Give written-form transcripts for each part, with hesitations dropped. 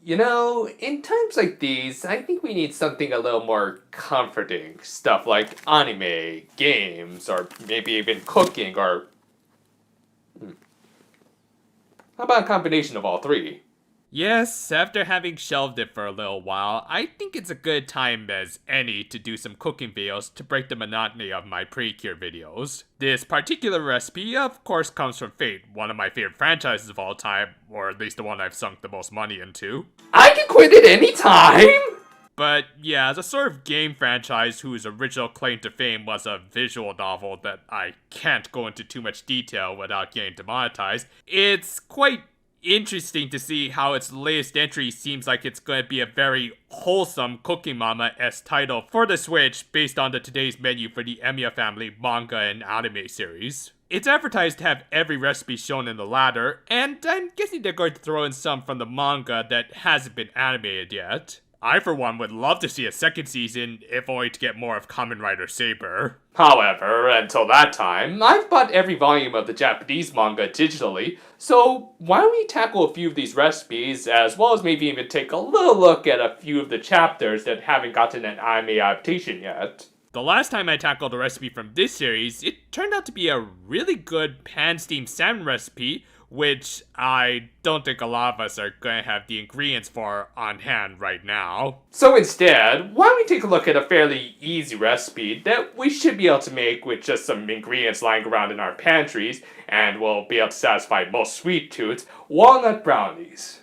You know, in times like these, I think we need something a little more comforting. Stuff like anime, games, or maybe even cooking, or how about a combination of all three? Yes, after having shelved it for a little while, I think it's a good time as any to do some cooking videos to break the monotony of my pre-cure videos. This particular recipe, of course, comes from Fate, one of my favorite franchises of all time, or at least the one I've sunk the most money into. I can quit at any time! But yeah, as a sort of game franchise whose original claim to fame was a visual novel that I can't go into too much detail without getting demonetized, it's quite interesting to see how its latest entry seems like it's going to be a very wholesome Cooking Mama-esque title for the Switch based on the Today's Menu for the Emiya Family manga and anime series. It's advertised to have every recipe shown in the latter, and I'm guessing they're going to throw in some from the manga that hasn't been animated yet. I, for one, would love to see a second season, if only to get more of Kamen Rider Saber. However, until that time, I've bought every volume of the Japanese manga digitally, so why don't we tackle a few of these recipes, as well as maybe even take a little look at a few of the chapters that haven't gotten an anime adaptation yet. The last time I tackled a recipe from this series, it turned out to be a really good pan-steamed salmon recipe, which I don't think a lot of us are going to have the ingredients for on hand right now. So instead, why don't we take a look at a fairly easy recipe that we should be able to make with just some ingredients lying around in our pantries, and will be able to satisfy most sweet tooths: walnut brownies.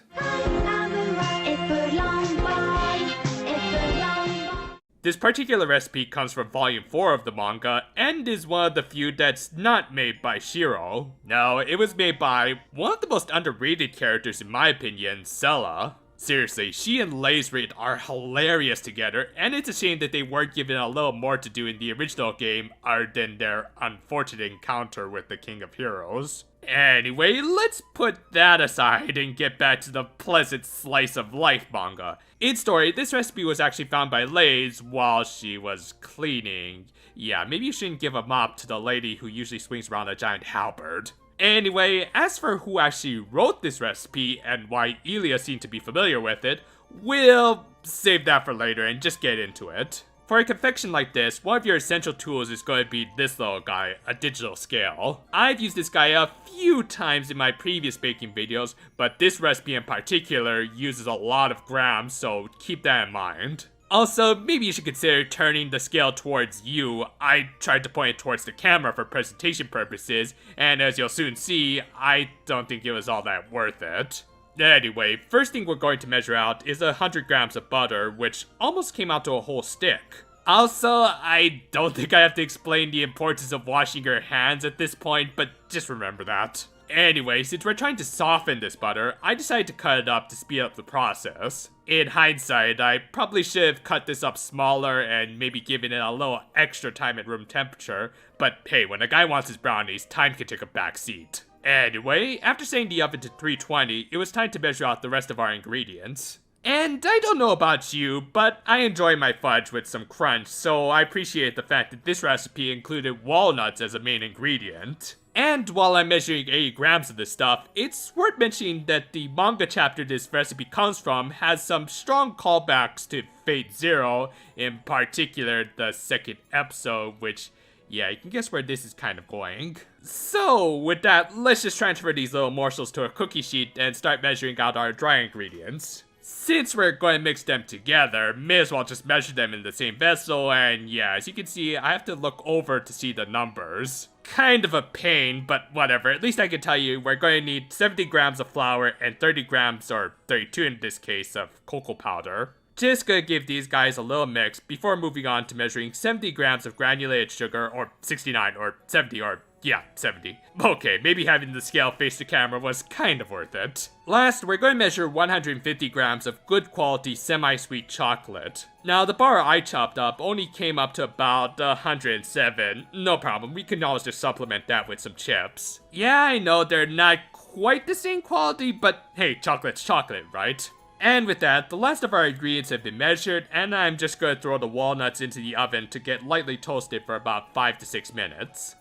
This particular recipe comes from volume 4 of the manga, and is one of the few that's not made by Shiro. No, it was made by one of the most underrated characters in my opinion, Sella. Seriously, she and Lay's Raid are hilarious together, and it's a shame that they weren't given a little more to do in the original game other than their unfortunate encounter with the King of Heroes. Anyway, let's put that aside and get back to the pleasant slice of life manga. In story, this recipe was actually found by Lay's while she was cleaning. Yeah, maybe you shouldn't give a mop to the lady who usually swings around a giant halberd. Anyway, as for who actually wrote this recipe and why Elia seemed to be familiar with it, we'll save that for later and just get into it. For a confection like this, one of your essential tools is going to be this little guy, a digital scale. I've used this guy a few times in my previous baking videos, but this recipe in particular uses a lot of grams, so keep that in mind. Also, maybe you should consider turning the scale towards you. I tried to point it towards the camera for presentation purposes, and as you'll soon see, I don't think it was all that worth it. Anyway, first thing we're going to measure out is 100 grams of butter, which almost came out to a whole stick. Also, I don't think I have to explain the importance of washing your hands at this point, but just remember that. Anyway, since we're trying to soften this butter, I decided to cut it up to speed up the process. In hindsight, I probably should have cut this up smaller and maybe given it a little extra time at room temperature, but hey, when a guy wants his brownies, time can take a back seat. Anyway, after setting the oven to 320, it was time to measure out the rest of our ingredients. And I don't know about you, but I enjoy my fudge with some crunch, so I appreciate the fact that this recipe included walnuts as a main ingredient. And while I'm measuring 80 grams of this stuff, it's worth mentioning that the manga chapter this recipe comes from has some strong callbacks to Fate Zero, in particular the second episode, which, yeah, you can guess where this is kind of going. So, with that, let's just transfer these little morsels to a cookie sheet and start measuring out our dry ingredients. Since we're going to mix them together, may as well just measure them in the same vessel, and yeah, as you can see, I have to look over to see the numbers. Kind of a pain, but whatever, at least I can tell you we're going to need 70 grams of flour and 30 grams, or 32 in this case, of cocoa powder. Just gonna give these guys a little mix before moving on to measuring 70 grams of granulated sugar, or 69, or 70, or yeah, 70. Okay, maybe having the scale face the camera was kind of worth it. Last, we're going to measure 150 grams of good quality semi-sweet chocolate. Now, the bar I chopped up only came up to about 107. No problem, we can always just supplement that with some chips. Yeah, I know they're not quite the same quality, but hey, chocolate's chocolate, right? And with that, the last of our ingredients have been measured, and I'm just going to throw the walnuts into the oven to get lightly toasted for about 5 to 6 minutes.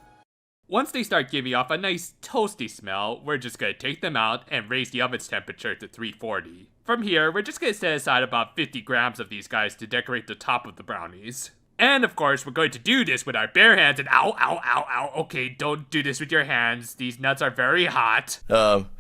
Once they start giving off a nice toasty smell, we're just going to take them out and raise the oven's temperature to 340. From here, we're just gonna set aside about 50 grams of these guys to decorate the top of the brownies. And of course, we're going to do this with our bare hands and ow, ow, ow, ow. Okay, don't do this with your hands. These nuts are very hot.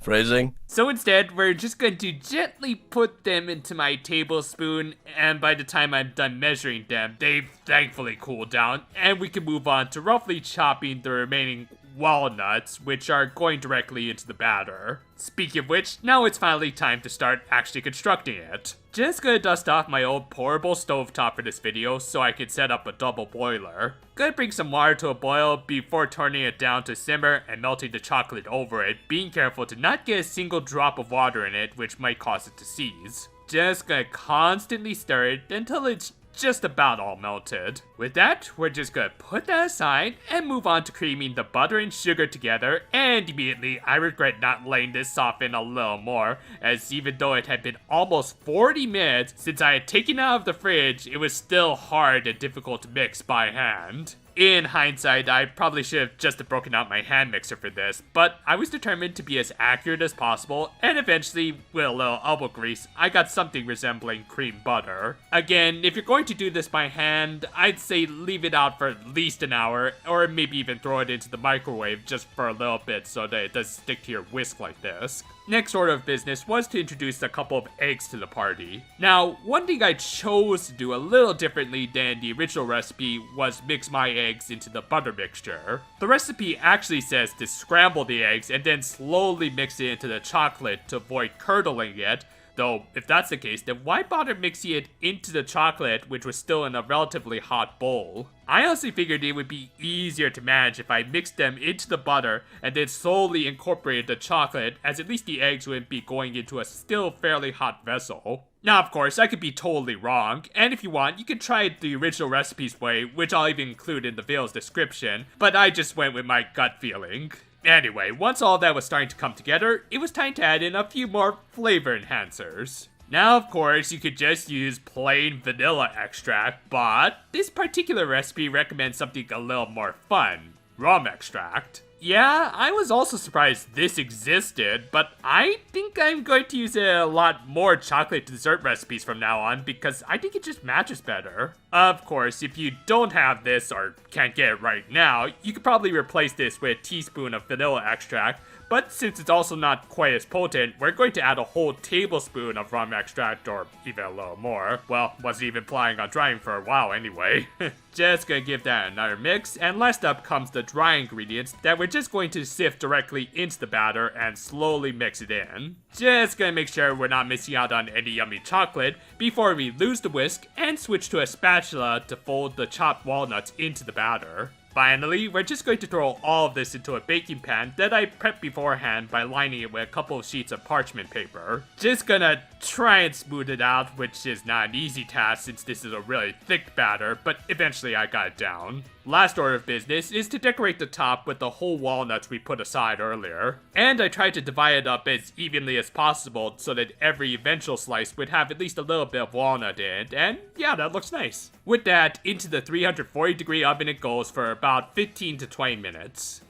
Phrasing? So instead, we're just going to gently put them into my tablespoon, and by the time I'm done measuring them, they've thankfully cooled down, and we can move on to roughly chopping the remaining walnuts, which are going directly into the batter. Speaking of which, now it's finally time to start actually constructing it. Just gonna dust off my old portable stovetop for this video so I can set up a double boiler. Gonna bring some water to a boil before turning it down to simmer and melting the chocolate over it, being careful to not get a single drop of water in it, which might cause it to seize. Just gonna constantly stir it until it's just about all melted. With that, we're just gonna put that aside and move on to creaming the butter and sugar together, and immediately I regret not letting this soften a little more, as even though it had been almost 40 minutes since I had taken it out of the fridge, it was still hard and difficult to mix by hand. In hindsight, I probably should have just broken out my hand mixer for this, but I was determined to be as accurate as possible, and eventually, with a little elbow grease, I got something resembling cream butter. Again, if you're going to do this by hand, I'd say leave it out for at least an hour, or maybe even throw it into the microwave just for a little bit so that it doesn't stick to your whisk like this. Next order of business was to introduce a couple of eggs to the party. Now, one thing I chose to do a little differently than the original recipe was mix my eggs into the butter mixture. The recipe actually says to scramble the eggs and then slowly mix it into the chocolate to avoid curdling it. Though, if that's the case, then why bother mixing it into the chocolate, which was still in a relatively hot bowl? I honestly figured it would be easier to manage if I mixed them into the butter and then slowly incorporated the chocolate, as at least the eggs wouldn't be going into a still fairly hot vessel. Now, of course, I could be totally wrong, and if you want, you can try it the original recipe's way, which I'll even include in the video's description, but I just went with my gut feeling. Anyway, once all that was starting to come together, it was time to add in a few more flavor enhancers. Now, of course, you could just use plain vanilla extract, but this particular recipe recommends something a little more fun: rum extract. Yeah, I was also surprised this existed, but I think I'm going to use a lot more chocolate dessert recipes from now on because I think it just matches better. Of course, if you don't have this or can't get it right now, you could probably replace this with a teaspoon of vanilla extract, but since it's also not quite as potent, we're going to add a whole tablespoon of rum extract, or even a little more. Well, wasn't even planning on drying for a while anyway. Just gonna give that another mix, and last up comes the dry ingredients that we're just going to sift directly into the batter and slowly mix it in. Just gonna make sure we're not missing out on any yummy chocolate before we lose the whisk and switch to a spatula to fold the chopped walnuts into the batter. Finally, we're just going to throw all of this into a baking pan that I prepped beforehand by lining it with a couple of sheets of parchment paper. Just gonna try and smooth it out, which is not an easy task since this is a really thick batter, but eventually I got it down. Last order of business is to decorate the top with the whole walnuts we put aside earlier. And I tried to divide it up as evenly as possible so that every eventual slice would have at least a little bit of walnut in it, and yeah, that looks nice. With that, into the 340-degree oven it goes for about 15 to 20 minutes.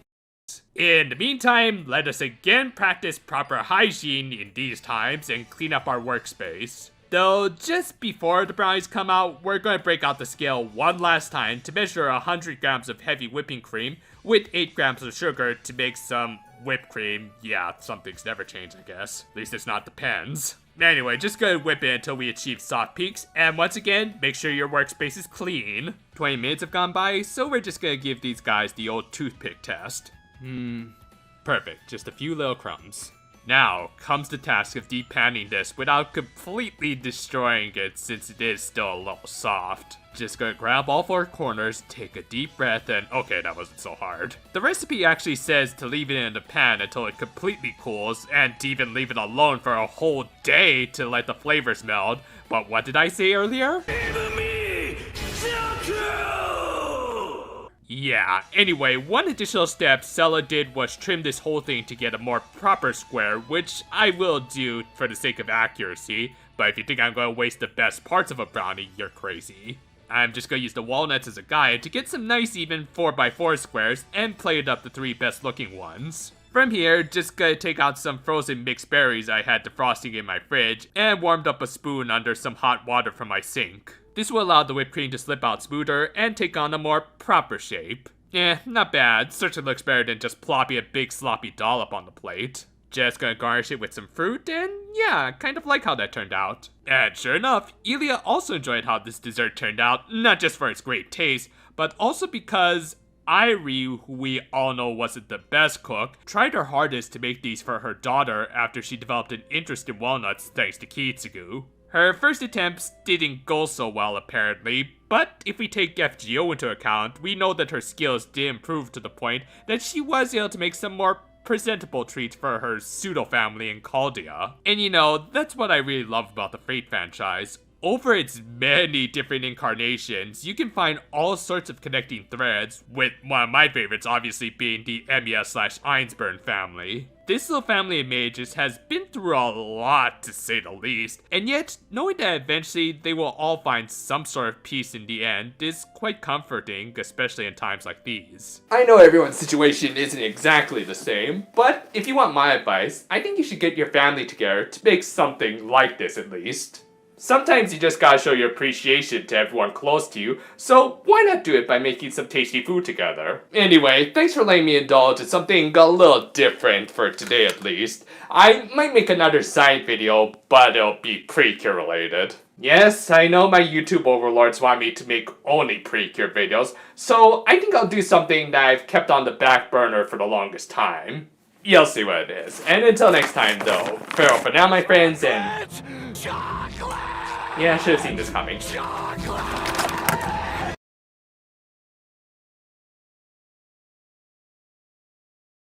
In the meantime, let us again practice proper hygiene in these times and clean up our workspace. Though, just before the brownies come out, we're going to break out the scale one last time to measure 100 grams of heavy whipping cream with 8 grams of sugar to make some whipped cream. Yeah, some things never change, I guess. At least it's not the pens. Anyway, just gonna whip it until we achieve soft peaks, and once again, make sure your workspace is clean. 20 minutes have gone by, so we're just gonna give these guys the old toothpick test. Perfect, just a few little crumbs. Now, comes the task of depanning this without completely destroying it since it is still a little soft. Just gonna grab all 4 corners, take a deep breath, and okay, that wasn't so hard. The recipe actually says to leave it in the pan until it completely cools, and to even leave it alone for a whole day to let the flavors meld. But what did I say earlier? Yeah, anyway, one additional step Sella did was trim this whole thing to get a more proper square, which I will do for the sake of accuracy, but if you think I'm going to waste the best parts of a brownie, you're crazy. I'm just going to use the walnuts as a guide to get some nice even 4x4 squares and plate up the 3 best looking ones. From here, just gonna take out some frozen mixed berries I had defrosting in my fridge, and warmed up a spoon under some hot water from my sink. This will allow the whipped cream to slip out smoother and take on a more proper shape. Not bad. Certainly looks better than just plopping a big sloppy dollop on the plate. Just gonna garnish it with some fruit, and yeah, kind of like how that turned out. And sure enough, Elia also enjoyed how this dessert turned out, not just for its great taste, but also because Irie, who we all know wasn't the best cook, tried her hardest to make these for her daughter after she developed an interest in walnuts thanks to Kitsugu. Her first attempts didn't go so well apparently, but if we take FGO into account, we know that her skills did improve to the point that she was able to make some more presentable treats for her pseudo-family in Caldia. And you know, that's what I really love about the Fate franchise. Over its many different incarnations, you can find all sorts of connecting threads, with one of my favorites obviously being the Emiya/Einsburn family. This little family of mages has been through a lot, to say the least, and yet, knowing that eventually they will all find some sort of peace in the end is quite comforting, especially in times like these. I know everyone's situation isn't exactly the same, but if you want my advice, I think you should get your family together to make something like this at least. Sometimes you just gotta show your appreciation to everyone close to you, so why not do it by making some tasty food together? Anyway, thanks for letting me indulge in something a little different for today at least. I might make another science video, but it'll be Precure related. Yes, I know my YouTube overlords want me to make only Precure videos, so I think I'll do something that I've kept on the back burner for the longest time. You'll see what it is. And until next time though, farewell for now my friends, and... Yeah, I should have seen this coming.